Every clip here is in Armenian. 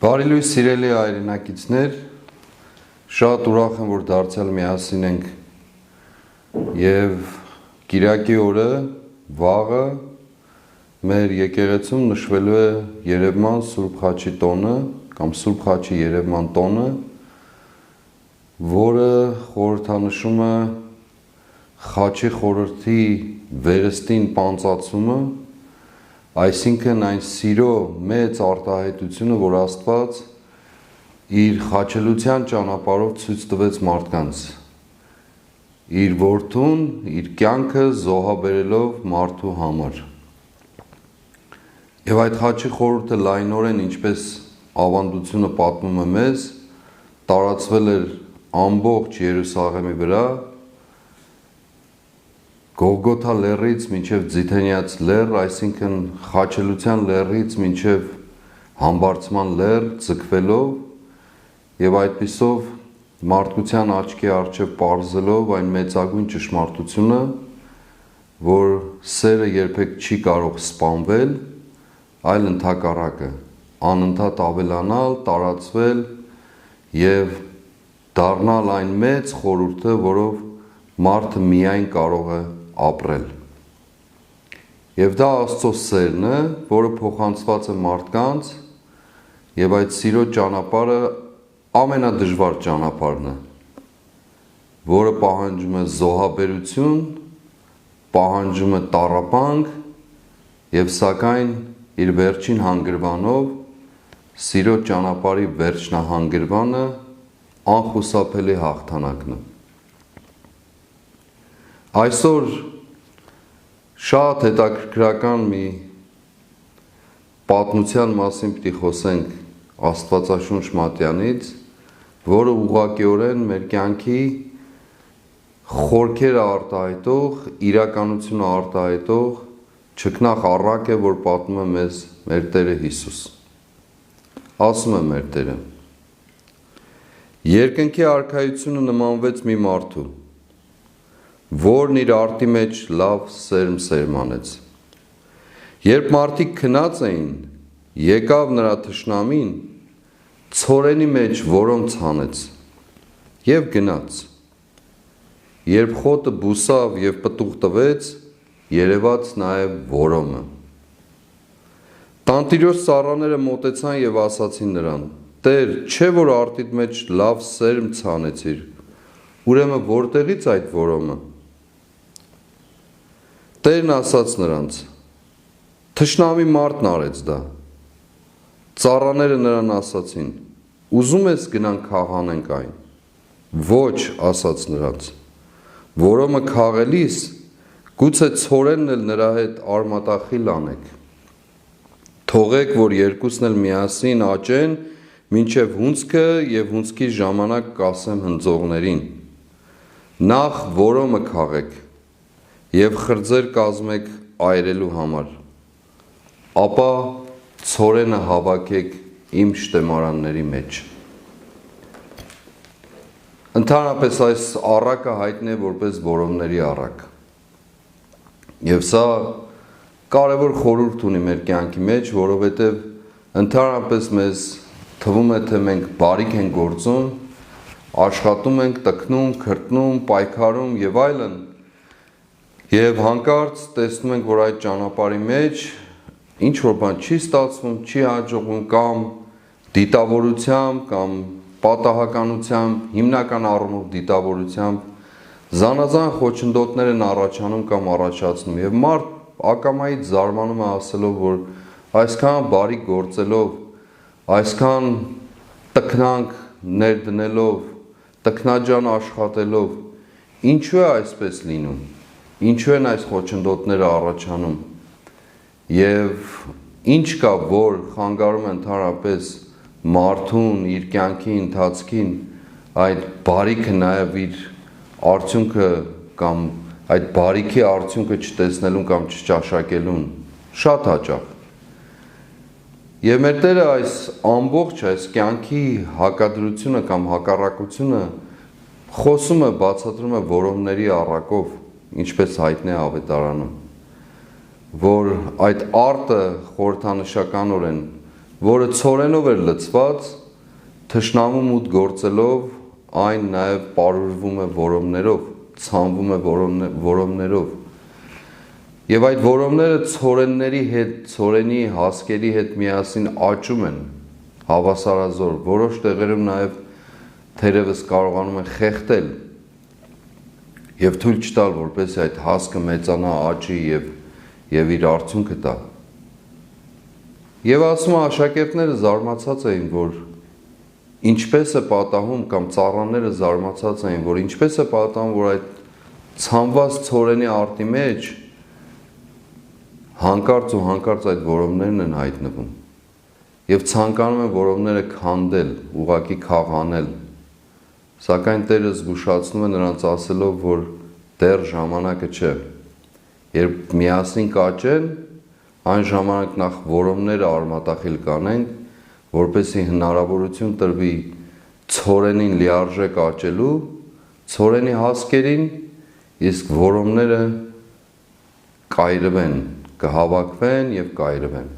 Բարի լույս սիրելի հայրենակիցներ, շատ ուրախ եմ, որ դարձյալ միասին ենք և կիրակի օրը վաղը մեր եկեղեցում նշվելու է Երևման Սուրբ Խաչի տոնը կամ Սուրբ Խաչի Երևման տոնը, որը խորհրդանշում է Խաչի խորհրդի վերստին պանծացումը, այսինքն այն սիրո մեծ արտահայտությունը, որ Աստված իր խաչելության ճանապարհով ցույց տվեց մարդկանց, իր որդուն, իր կյանքը զոհաբերելով մարդու համար։ Եվ այդ խաչի խորհուրդը լայնորեն, ինչպես ավանդությունը պատմում է մեզ, տարածվել էր ամբողջ Երուսաղեմի վրա, Գողգոթա լեռից մինչև Ձիթենյաց լեռ, այսինքն խաչելության լեռից մինչև Համբարձման լեռ ձգվելով և այդպիսով մարդկության աչքի առջև պարզելով այն մեծագույն ճշմարտությունը, որ սերը երբեք չի կարող սպանվել, այլ ընդհակառակը, անընդհատ ավելանալ, տարածվել և դառնալ այն մեծ խորհուրդը, որով մարդը միայն կարող է ապրել։ Եվ դա Աստծո սերն է, որը փոխանցված է մարդկանց, և այդ սիրո ճանապարհը ամենադժվար ճանապարհն է, որը պահանջում է զոհաբերություն, պահանջում է տառապանք և սակայն իր վերջին հանգրվանով սիրո ճանապարհի վերջնահանգրվանը անխուսափելի հաղթանակն է։ Այսօր շատ հետաքրքրական մի պատմության մասին պիտի խոսենք Աստվածաշունչ մատյանից, որը ուղղակիորեն մեր կյանքի խորքերը արտահայտող, իրականությունը արտահայտող չքնաղ առակ է, որ պատմում է մեզ մեր Տերը Հիսուս։ Ասում է մեր Տերը. երկնքի արքայությունը նմանվեց մի մարդու, որն իր արտի մեջ լավ սերմ սերմանեց։ Երբ մարդիկ քնած էին, եկավ նրա թշնամին, ցորենի մեջ որոնց հանեց և գնաց։ Երբ խոտը բուսավ և պտուղ տվեց, երևաց նաև որոմը։ Տանտիրոջ ծառաները մոտեցան և ասացին նրան. Տեր, չէ՞ որ արտիդ մեջ լավ սերմ ցանեցիր, ուրեմն որտեղի՞ց այդ որոմը։ Տերն ասաց նրանց. թշնամի մարդն արեց դա։ Ծառաները նրան ասացին. ուզում ես գնանք քաղանենք այն։ Ոչ, ասաց նրանց, որոմը քաղելիս, գուցե ցորենն էլ նրա հետ արմատախիլ անեք։ Թողեք, որ երկուսն էլ միասին աճեն, մինչև հունձքը և հունձքի ժամանակ կասեմ հնձողներին. նախ որոմը քաղեք և խրձեր կազմեք այրելու համար, ապա ցորենը հավաքեք իմ շտեմարանների մեջ։ Ընդհանրապես այս առակը հայտնի է որպես որոմների առակ։ Եվ սա կարևոր խորհուրդ ունի մեր կյանքի մեջ, որովհետև ընդհանրապես մեզ թվում է, թե մենք բարիք ենք գործում, աշխատում ենք, տքնում, քրտնում, պայքարում և այլն, և հանկարծ տեսնում ենք, որ այդ ճանապարհի մեջ ինչ-որ բան չի ստացվում, չի հաջողվում, կամ դիտավորությամբ, կամ պատահականությամբ, հիմնական առումով դիտավորությամբ զանազան խոչընդոտներ են առաջանում կամ առաջացնում, և մարդ ակամայից զարմանում է ասելով, որ այսքան բարիք գործելով, այսքան տքնանք ներդնելով, տքնաջան աշխատելով, ինչու է այսպես լինում, ինչու են այս խոչընդոտները առաջանում և ինչ կա, որ խանգարում է ընդհանրապես մարդուն իր կյանքի ընթացքին այդ բարիքը նաև իր արդյունքը կամ այդ բարիքի արդյունքը չտեսնելուն կամ չճաշակելուն շատ հաճախ։ Եվ մեր Տերը այս ամբողջ այս կյանքի հակադրությունը կամ հակառակությունը խոսում է, բացատրում է որոմների առակով, ինչպես հայտնի է Ավետարանում, որ այդ արտը խորհրդանշականորեն որը ցորենով էր լցված, թշնամու մուտ գործելով, այն նաև պարուրվում է որոմներով, ցանվում է որոմներով։ Եվ այդ որոմները ցորենների հետ, ցորենի հասկերի հետ միասին աճում են հավասարազոր, որոշ տեղերում նաև թերևս կարողանում են խեղդել եւ թույլ չտալ, որպեսզի այդ հասկը մեծանա, աճի եւ իր արդյունքը տա։ Եվ ասում աշակերտները զարմացած էին, որ ինչպես է պատահում կամ ծառաները զարմացած էին, որ ինչպես է պատահում, որ այդ ցանված ցորենի արտի մեջ հանկարծ ու հանկարծ այդ որոմներն են հայտնվում եւ ցանկանում են որոմները քանդել, ուղակի քաղանել, սակայն Տերը զգուշացնում է նրանց ասելով, որ դեռ ժամանակը չէ, երբ միասին կաճեն, այն ժամանակ նախ որոմները արմատախիլ կանեն, որպեսզի հնարավորություն տրվի ցորենին լիարժեք աճելու, ցորենի հասկերին, իսկ որոմները կայրվեն, կհավաքվեն եւ կայրվեն։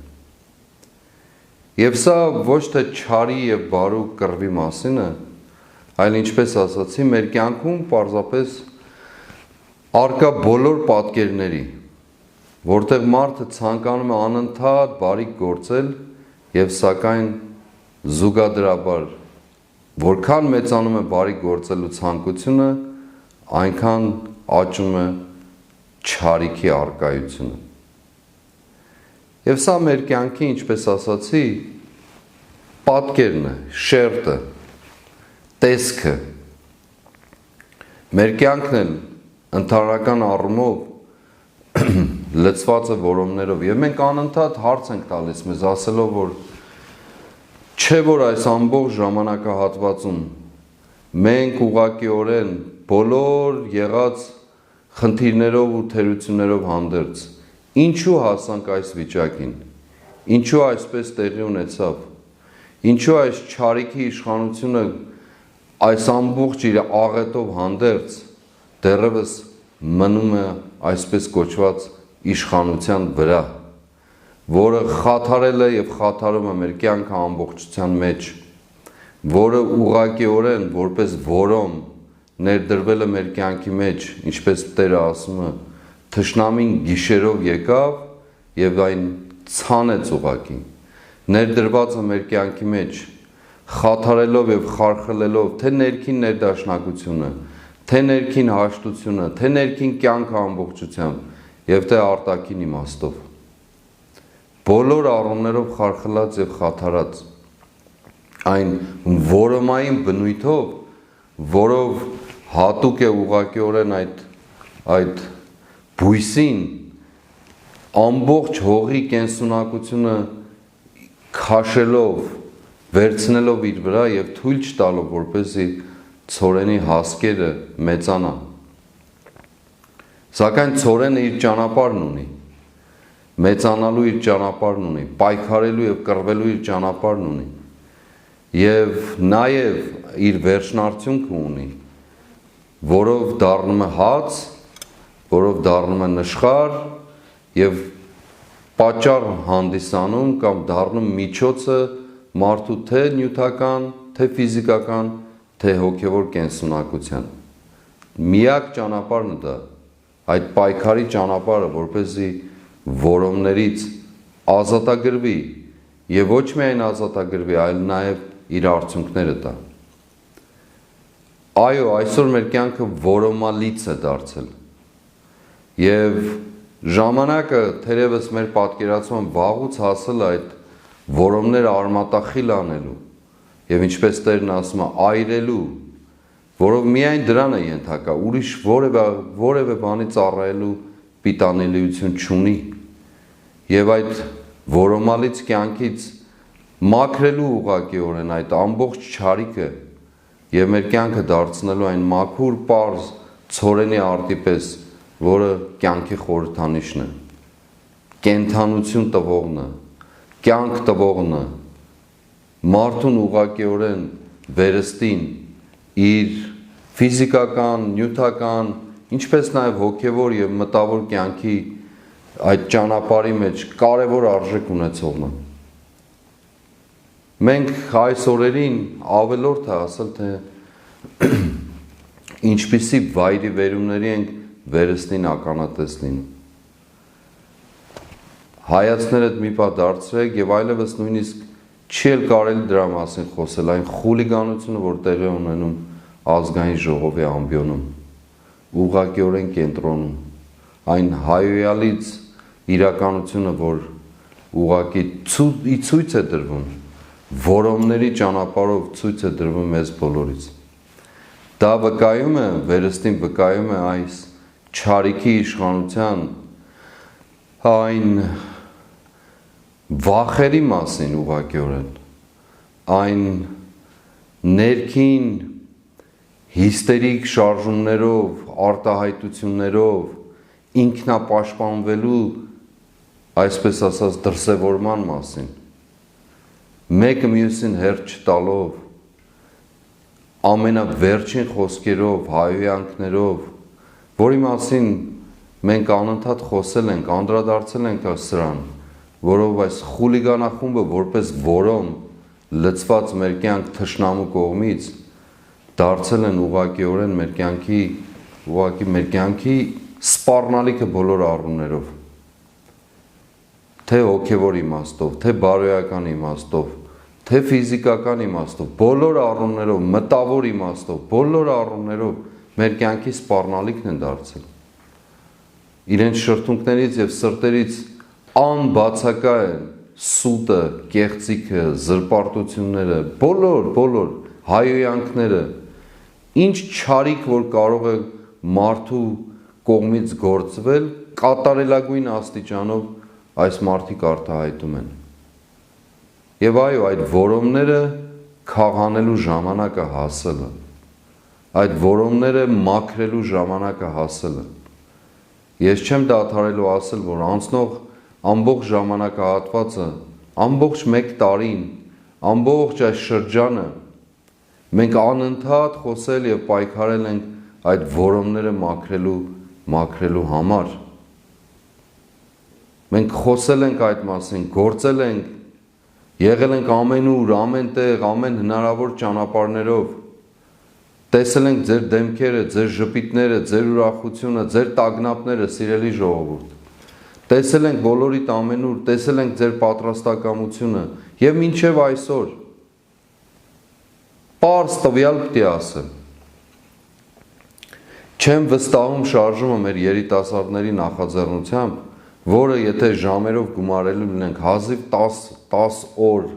Եվ սա ոչ թե չարի եւ բարու կռվի մասին է, այլ ինչպես ասացի, մեր կյանքում պարզապես արկա բոլոր պատկերների, որտեղ մարդը ցանկանում է անընդհատ բարիք գործել եւ սակայն զուգադրաբար որքան մեծանում է բարիք գործելու ցանկությունը, այնքան աճում է չարիքի արկայությունը։ Եվ սա մեր կյանքի, ինչպես ասացի, պատկերն է, շերտը, տեսքը։ Մեր կյանքն էլ ընդհանրական առումով լցված է որոմներով եւ մենք անընդհատ հարց ենք տալիս մեզ ասելով, որ չէ որ այս ամբողջ ժամանակահատվածում մենք ուղղակիորեն բոլոր եղած խնդիրներով ու թերություններով հանդերձ ինչու հասանք այս վիճակին, ինչու այսպես տեղի ունեցավ, ինչու այս չարիքի իշխանությունը այս ամբողջ իր աղետով հանդերձ դեռևս մնում է այսպես կոչված իշխանության վրա, որը խաթարել է եւ խաթարում է մեր կյանքը ամբողջության մեջ, որը ուղղակիորեն որպես որոմ ներդրվել է մեր կյանքի մեջ, ինչպես Տերը ասում է, թշնամին գիշերով եկավ եւ այն ցանեց ուղակի, ներդրված է մեր կյանքի մեջ, խաթարելով եւ խարխլելով թե ներքին ներդաշնակությունը, թե ներքին հաշտությունը, թե ներքին կյանքը ամբողջությամբ եւ թե արտաքին իմաստով։ Բոլոր առումներով խարխլած եւ խաթարած այն որոմային բնույթով, որով հատուկ է ուղղակիորեն այդ բույսին ամբողջ հողի կենսունակությունը քաշելով, վերցնելով իր վրա եւ թույլ չտալով, որպեսզի ցորենի հասկերը մեծանան։ Սակայն ցորենը իր ճանապարհն ունի, մեծանալու իր ճանապարհն ունի, պայքարելու եւ կռվելու իր ճանապարհն ունի եւ նաեւ իր վերջնարդյունքը ունի, որով դառնում է հաց, որով դառնում է նշխար եւ պատճառ հանդիսանում կամ դառնում միջոցը մարդու թե նյութական, թե ֆիզիկական, թե հոգևոր կենսունակության։ Միակ ճանապարհն է դա, այդ պայքարի ճանապարհը, որպեսզի որոմներից ազատագրվի եւ ոչ միայն ազատագրվի, այլ նաեւ իր արդյունքները տա։ Այո, այսօր մեր կյանքը որոմալից է դարձել։ Եվ ժամանակը թերևս մեր պատկերացման վաղուց հասել այդ որոմները արմատախիլ անելու եւ ինչպես Տերն ասում է, այրելու, որով միայն դրան է ենթակա, ուրիշ որևէ բանի ծառայելու պիտանելիություն չունի։ Եվ այդ որոմալից կյանքից մաքրելու ուղղակիորեն այդ ամբողջ չարիքը եւ մեր կյանքը դարձնելու այն մաքուր պարզ ցորենի արտի պես, որը կյանքի խորհրդանիշն է, կենթանություն տվողն է, կյանք տվողն է, մարդուն ուղղակիորեն վերստին իր ֆիզիկական, նյութական, ինչպես նաև հոգևոր եւ մտավոր կյանքի այդ ճանապարհի մեջ կարևոր արժեք ունեցողն է։ Մենք այս օրերին ավելորդ է ասել, թե ինչպիսի վայրի վերումների ենք վերստին ականատես լինում։ Հայացքներդ մի պահ դարձրեք եւ այլևս նույնիսկ չի էլ կարելի դրա մասին խոսել, այն խուլիգանությունը, որ տեղի ունենում ազգային ժողովի ամբիոնում, ուղղակիորեն կենտրոնում, այն հայոյալից իրականությունը, որ ուղղակի ցույց է դրվում, որոմների ճանապարհով ցույց է դրվում մեզ բոլորից։ Դա վկայում է, վերստին վկայում է այս չարիքի իշխանության այն վախերի մասին ուղղակիորեն, այն ներքին հիստերիկ շարժումներով, արտահայտություններով, ինքնապաշտպանվելու, այսպես ասած, դրսևորման մասին, մեկը մյուսին հերթ չտալով, ամենավերջին խոսքերով, հայհոյանքներով, որի մասին մենք անընդհատ խոսել ենք, անդրադարձել ենք սրան, որով այս խուլիգանախումբը որպես որոմ լծված մեր կյանք թշնամու կողմից դարձել են ուղղակիորեն մեր կյանքի սպառնալիքը բոլոր առումներով, թե հոգևոր իմաստով, թե բարոյական իմաստով, թե ֆիզիկական իմաստով, բոլոր առումներով, մտավոր իմաստով, բոլոր առումներով մեր կյանքի սպառնալիքն են դարձել։ Իրենց շրթունքներից եւ սրտերից անբացակայ սուտը, կեղծիքը, զրպարտությունները, բոլոր հայոյանքները, ինչ չարիք որ կարող է մարդու կողմից գործվել, կատարելագույն աստիճանով այս մարդիկ արտահայտում են։ Եվ այո, այդ որոմները քաղանելու ժամանակը հասել է, այդ որոմները մաքրելու ժամանակը հասել է։ Ես չեմ դադարելու ասել, որ անցնող ամբողջ ժամանակահատվածը, ամբողջ մեկ տարին, ամբողջ այս շրջանը մենք անընդհատ խոսել եւ պայքարել ենք այդ որոմները մաքրելու համար։ Մենք խոսել ենք այդ մասին, գործել ենք, եղել ենք ամենուր, ամեն տեղ, ամեն հնարավոր ճանապարհներով, տեսել ենք ձեր դեմքերը, ձեր ժպիտները, ձեր ուրախությունը, ձեր տագնապները, սիրելի ժողովուրդ։ Տեսել ենք բոլորիդ ամենուր, տեսել ենք ձեր պատրաստակամությունը եւ մինչեւ այսօր պարզ տվյալ պիտի ասեմ։ Չեմ վստահում շարժումը մեր երիտասարդների նախաձեռնությամբ, որը եթե ժամերով գումարելու լինենք հազիվ 10 օր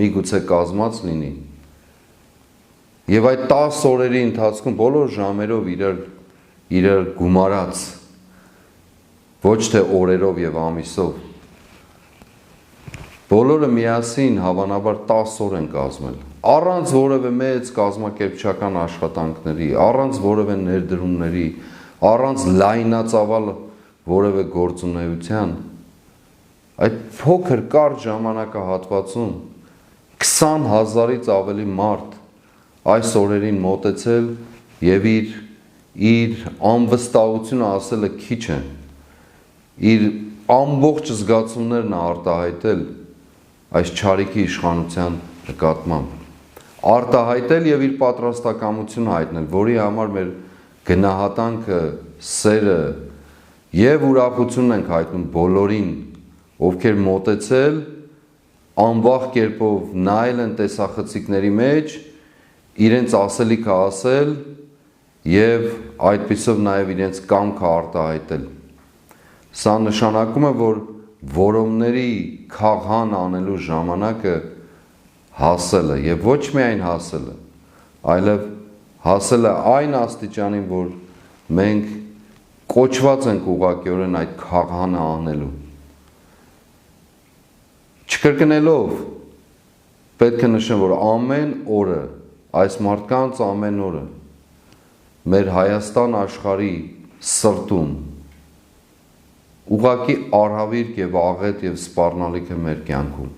միգուցե կազմած լինի։ Եվ այդ 10 օրերի ընթացքում բոլոր ժամերով իրար գումարած, ոչ թե օրերով եւ ամիսով, բոլորը միասին հավանաբար 10 օր են կազմել, առանց որևէ մեծ կազմակերպչական աշխատանքների, առանց որևէ ներդրումների, առանց լայնածավալ որևէ գործունեության, այդ փոքր կարճ ժամանակահատվածում 20,000-ից ավելի մարդ այս օրերին մոտեցել եւ իր անվստահությունը ասելը քիչ է, իր ամբողջ զգացումներն արտահայտել այս չարիքի իշխանության նկատմամբ, արտահայտել եւ իր պատրաստակամությունը հայտնել, որի համար մեր գնահատանքը, սերը եւ ուրախությունն ենք հայտնում բոլորին, ովքեր մոտեցել, անվախ կերպով նայել են տեսախցիկների մեջ, իրենց ասելիքը ասել եւ այդպիսով նաեւ իրենց կամքը արտահայտել։ Սա նշանակում է, որ որոմների քաղան անելու ժամանակը հասել է եւ ոչ միայն հասել է, այլև հասել է այն աստիճանին, որ մենք կոչված ենք ուղղակիորեն այդ քաղանը անելու։ Չկրկնելով, պետք է նշեմ, որ ամեն օրը, այս մարդկանց ամեն օրը մեր Հայաստան աշխարհի սրտում ուղղակի արհավիրք եւ աղետ եւ սպառնալիք է մեր կյանքում,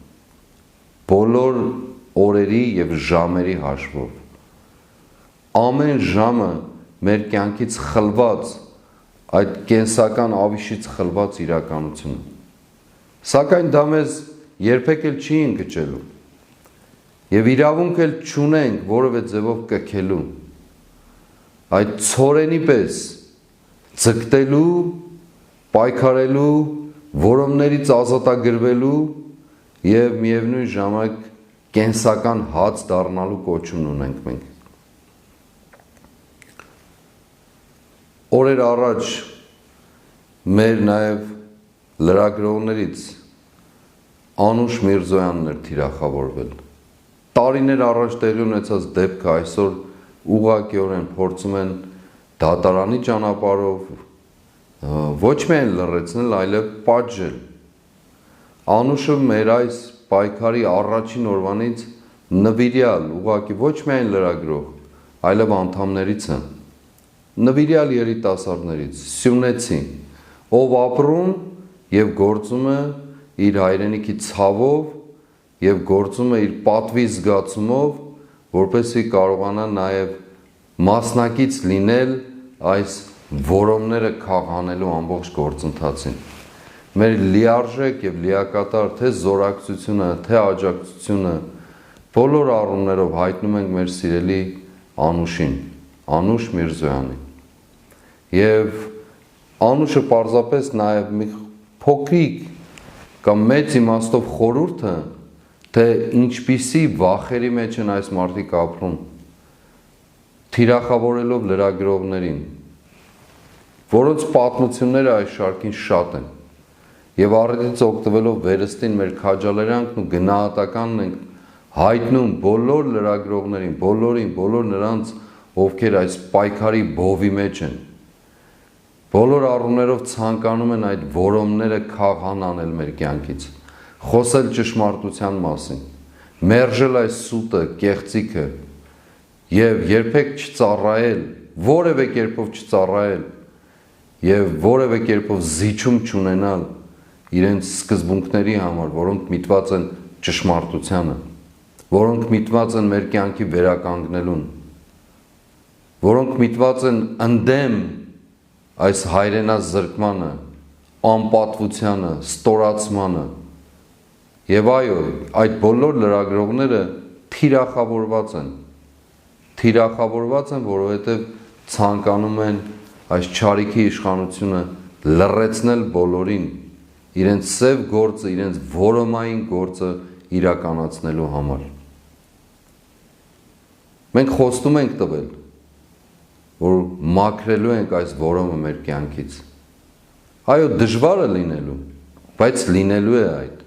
բոլոր օրերի եւ ժամերի հաշվով, ամեն ժամը մեր կյանքից խլված այդ կենսական ավիշից խլված իրականությունը, սակայն դա մեզ երբեք էլ չի ընկճելու, եւ իրավունք էլ չունենք որևէ ձևով կքելու այդ ցորենի պես ձգտելու, պայքարելու, որոմներից ազատագրվելու եւ միևնույն ժամանակ կենսական հաց դառնալու կոչումն ունենք մենք։ Օրեր առաջ մեր նաեւ լրագրողներից Անուշ Միրզոյանն էր թիրախավորվել։ Տարիներ առաջ տեղի ունեցած դեպքը այսօր ուղղակիորեն փորձում են դատարանի ճանապարհով ոչ միայն լրացնել, այլև պատժել։ Անուշը մեր այս պայքարի առաջին օրվանից նվիրյալ, ուղղակի ոչ միայն լրագրող, այլև անդամներից է։ Նվիրյալ երիտասարդներից, սյունեցի, ով ապրում եւ գործում է իր հայրենիքի ցավով եւ գործում է իր պատվի զգացումով, որպեսզի կարողանա նաեւ մասնակից լինել այս որոմները քաղանելու ամբողջ գործընթացին։ Մեր լիարժեք եւ լիակատար թե զորակցությունը, թե աջակցությունը բոլոր առումներով հայտնում ենք մեր սիրելի Անուշին, Անուշ Միրզոյանին։ Եվ Անուշը պարզապես նաեւ մի փոքրիկ կամ մեծ իմաստով խորհուրդ է, թե ինչպիսի վախերի մեջ են այս մարդիկ ապրում, թիրախավորելով լրագրողներին, որոնց պատմությունները այս շարքին շատ են, եւ առիթից օգտվելով վերստին մեր քաջալերանքն ու գնահատականն ենք հայտնում բոլոր լրագրողներին, բոլոր նրանց, ովքեր այս պայքարի բովի մեջ են, բոլոր առումներով ցանկանում են այդ որոմները քաղան անել մեր կյանքից, խոսել ճշմարտության մասին, մերժել այս սուտը, կեղծիքը եւ երբեք չծառայել, որևէ կերպով չծառայել եւ որևէ կերպով զիջում չունենալ իրենց սկզբունքների համար, որոնք միտված են ճշմարտությանը, որոնք միտված են մեր կյանքի վերականգնելուն, որոնք միտված են ընդդեմ այս հայրենազրկմանը, անպատվությանը, ստորացմանը։ Եվ այո, այդ բոլոր լրագրողները թիրախավորված են, որովհետև ցանկանում են այս չարիքի իշխանությունը լռեցնել բոլորին, իրենց սև գործը, իրենց որոմային գործը իրականացնելու համար։ Մենք խոստում ենք տվել, որ մաքրելու ենք այս որոմը մեր կյանքից։ Այո, դժվար է լինելու, բայց լինելու է այդ,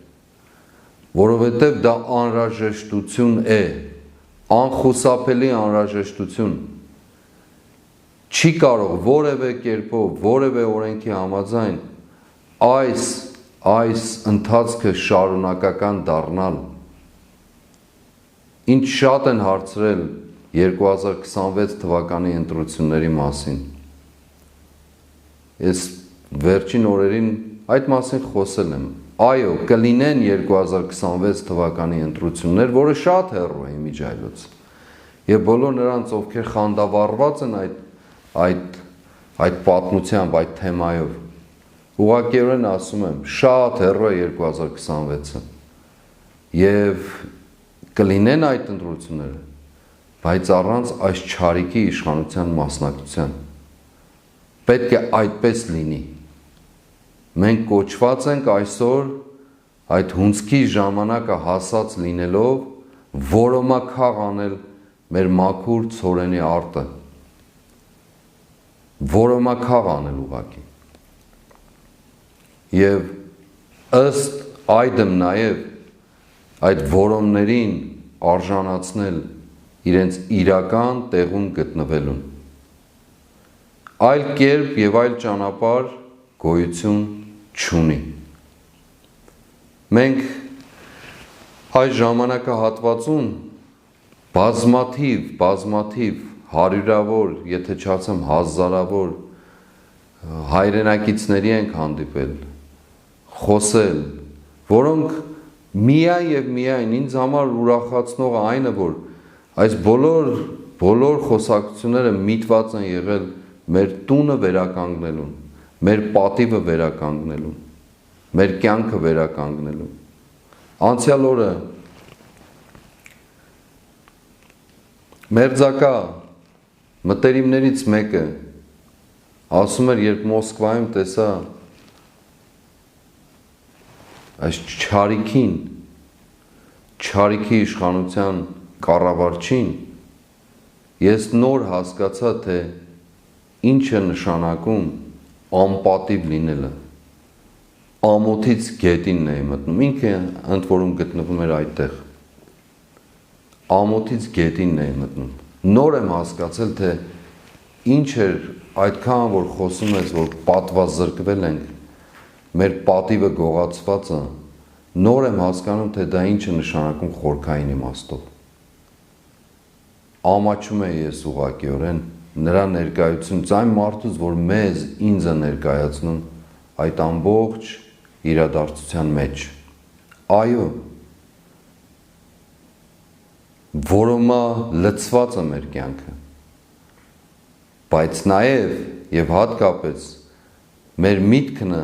որովհետև դա անհրաժեշտություն է, անխուսափելի անհրաժեշտություն։ Չի կարող որևէ կերպով, որևէ օրենքի համաձայն այս ընթացքը շարունակական դառնալ։ Ինչ շատ են հարցրել 2026 թվականի ընտրությունների մասին։ Ես վերջին օրերին այդ մասին խոսել եմ։ Այո, կլինեն 2026 թվականի ընտրություններ, որը շատ հեռու է իմիջայլոց։ Եվ բոլոր նրանց, ովքեր խանդավառված են այդ պատմությամբ, այդ թեմայով, ուղղակիորեն ասում եմ, շատ հեռու է 2026-ը։ Եվ կլինեն այդ ընտրությունները, բայց առանց այս չարիքի իշխանության մասնակցության։ Պետք է այդպես լինի։ Մենք կոչված ենք այսօր այդ հունձքի ժամանակը հասած լինելով որոմաքաղ անել մեր մաքուր ցորենի արտը։ Որոմաքաղ անել ուղղակի։ Եվ ըստ այդմ նաև այդ որոմներին արժանացնել իրենց իրական տեղում գտնվելուն։ Այլ կերպ եւ այլ ճանապարհ գոյություն չունի։ Մենք այս ժամանակահատվածում բազմաթիվ հարյուրավոր, եթե չասեմ հազարավոր հայրենակիցների ենք հանդիպել, խոսել, որոնք միայն եւ միայն ինձ համար ուրախացնողը այն է, որ այս բոլոր խոսակցությունները միտված են եղել մեր տունը վերականգնելուն, մեր պատիվը վերականգնելուն, մեր կյանքը վերականգնելուն։ Անցյալ օրը Մերձակա մտերիմներից մեկը ասում էր, երբ Մոսկվայում տեսա այս չարիքի իշխանության կառավարչին, ես նոր հասկացա, թե ինչ է նշանակում անպատիվ լինելը, ամոթից գետինն է մտնում, ինքը ընդ որում գտնվում էր այդտեղ, ամոթից գետինն է մտնում, նոր եմ հասկացել, թե ինչ էր այդքան, որ խոսում ես, որ պատվազրկվել ենք, մեր պատիվը գողացվածը, նոր եմ հասկանում, թե դա ինչ է նշանակում խորքային իմաստով, ամաչում է ես ուղղակիորեն, նրա ներկայությունից, այն մարդուց, որ մեզ, ինձ է ներկայացնում այդ ամբողջ իրադարձության մեջ, այո, որոմա լցված է մեր կյանքը, բայց նաև և հատկապես մեր միտքն է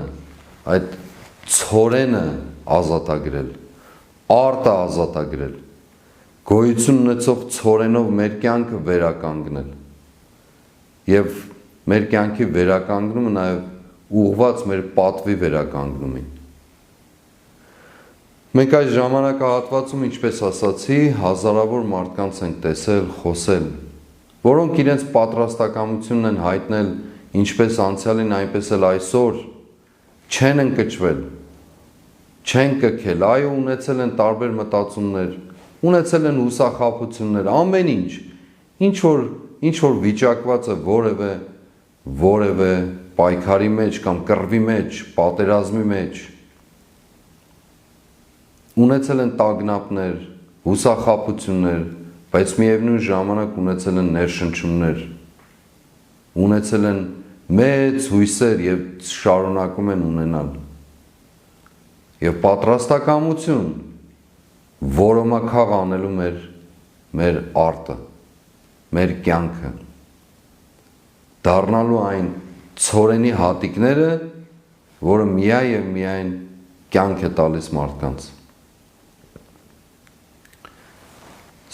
այդ ցորենը ազատագրել, արտը ազատագրել, գոյություն ունեցող ցորենով մեր կյանքը վերականգնել և մեր կյանքի վերականգնումը նաև ուղղված մեր պատվի վերականգնումին։ Մենք այս ժամանակահատվածում, ինչպես ասացի, հազարավոր մարդկանց ենք տեսել, խոսել, որոնք իրենց պատրաստակամությունն են հայտնել ինչպես անցյալին, այնպես էլ այսօր, չեն ընկճվել, չեն կքել, այո, ունեցել են տարբեր մտածումներ, ունեցել են հուսախաբություններ, ամեն ինչ որ վիճակված է որևէ պայքարի մեջ կամ կռվի մեջ, պատերազմի մեջ, ունեցել են տագնապներ, հուսախաբություններ, բայց միևնույն ժամանակ ունեցել են ներշնչումներ, ունեցել են մեծ հույսեր և շարունակում են ունենալ և պատրաստակամություն, որոմաքաղ անելու մեր արտը, մեր կյանքը, դառնալու այն ցորենի հատիկները, որը միայն և միայն կյանք է տալիս մարդկանց։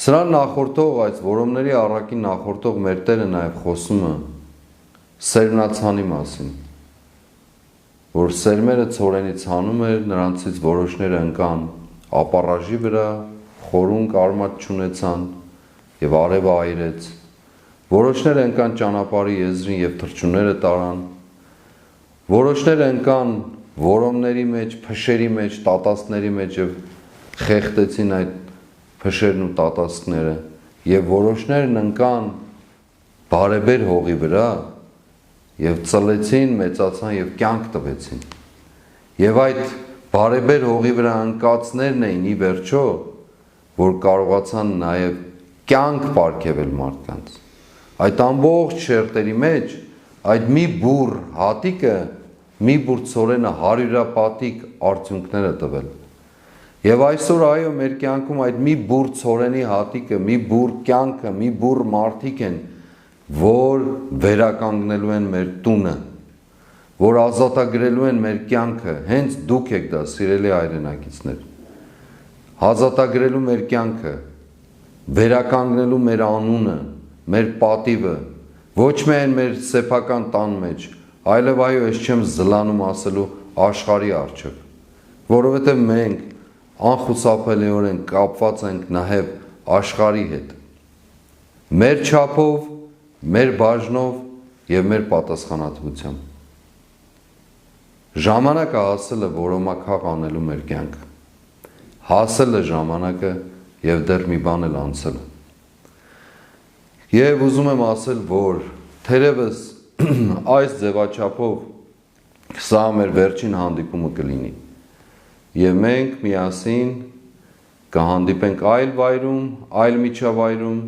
Սրան նախորդող, այս որոմների առակին նախորդող մեր Տերը նաև խոսում է սերմնացանի մասին, որ սերմերը ցորենից հանում էր, նրանցից որոշները ընկան ապառաժի վրա, խորունկ արմատ չունեցան և արևը այրեց, որոշները ընկան ճանապարհի եզրին և թռչունները տարան, որոշները ընկան որոմների մեջ, փշերի մեջ, տատասկների մեջ և խեղդեցին այդ փշերն ու տատասկները և որոշներն ընկան բարեբեր հողի վրա և ծլեցին, մեծացան և կյանք տվեցին և այդ բարեբեր հողի վրա ընկածներն էին ի վերջո, որ կարողացան նաև կյանք պարգևել մարդկանց, այդ ամբողջ շերտերի մեջ այդ մի բուռ հատիկը, մի բուռ ցորենը հարյուրապատիկ արդյունքներ է տվել և այսօր այո մեր կյանքում այդ մի բուռ ցորենի հատիկը, մի բուռ կյանքը, մի բուռ մարդիկ են, որ վերականգնելու են մեր տունը, որ ազատագրելու են մեր կյանքը, հենց դուք եք դա, սիրելի հայրենակիցներ, ազատագրելու մեր կյանքը, վերականգնելու մեր անունը, մեր պատիվը, ոչ միայն մեր սեփական տան մեջ, այլև այո, ես չեմ զլանում ասելու աշխարհի առջև, որովհետև մենք անխուսափելիորեն կապված ենք նաև աշխարհի հետ, մեր չափով, մեր բաժնով և մեր պատասխանատվությամբ։ Ժամանակը հասել է որոմաքաղ անելու մեր կյանքը, հասել է ժամանակը և դեռ մի բան էլ անցել է։ Եվ ուզում եմ ասել, որ թերևս այս ձևաչափով սա մեր վերջին հանդիպումը կլինի և մենք միասին կհանդիպենք այլ վայրում, այլ միջավայրում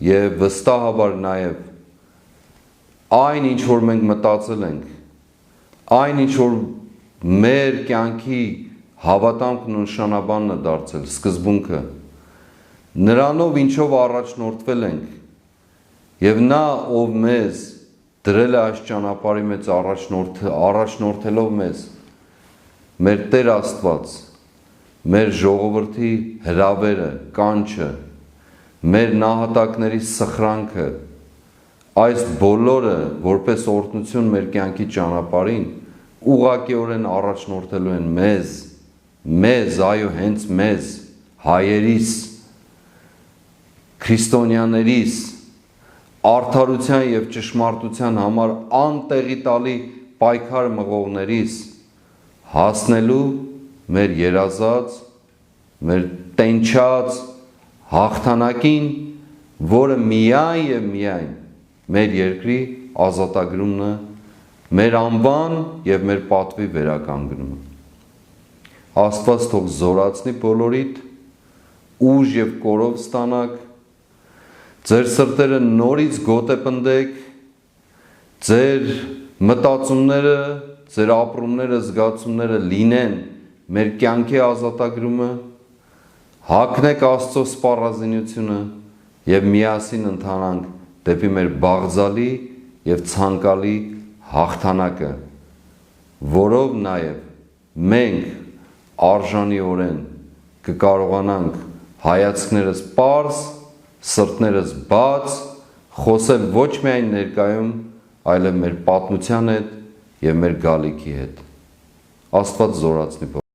և վստահաբար նաև այն, ինչ որ մենք մտածել ենք, այն, ինչ որ մեր կյանքի հավատամքն ու նշանաբանն է դարձել, սկզբունքը, նրանով ինչով առաջնորդվել ենք և նա, ով մեզ դրել է այս ճանապարհի մեջ առաջնորդելով մեզ, մեր Տեր Աստված, մեր ժողովրդի հրավերը, կանչը, մեր նահատակների սխրանքը, այս բոլորը որպես օրհնություն մեր կյանքի ճանապարհին ուղղակիորեն առաջնորդելու են մեզ, այո, հենց մեզ, հայերիս, քրիստոնյաներիս, արդարության եւ ճշմարտության համար անտեղի տալի պայքար մղողներիս հասնելու մեր երազած, մեր տենչած հաղթանակին, որը միայն եւ միայն մեր երկրի ազատագրումն է, մեր անվան եւ մեր պատվի վերականգնումը։ Աստված թող զորացնի բոլորիդ, ուժ եւ կորով ստանաք, ձեր սրտերը նորից գոտեպնդեք, ձեր մտածումները, ձեր ապրումները, զգացումները լինեն մեր կյանքի ազատագրումը, հագնեք Աստծո սպառազինությունը եւ միասին ընթանանք դեպի մեր բաղձալի եւ ցանկալի հաղթանակը, որով նաեւ մենք արժանիորեն կկարողանանք հայացքներս պարզ, սրտներս բաց, խոսել ոչ միայն ներկայում, այլև մեր պատմության հետ եւ մեր գալիքի հետ։ Աստված զորացնի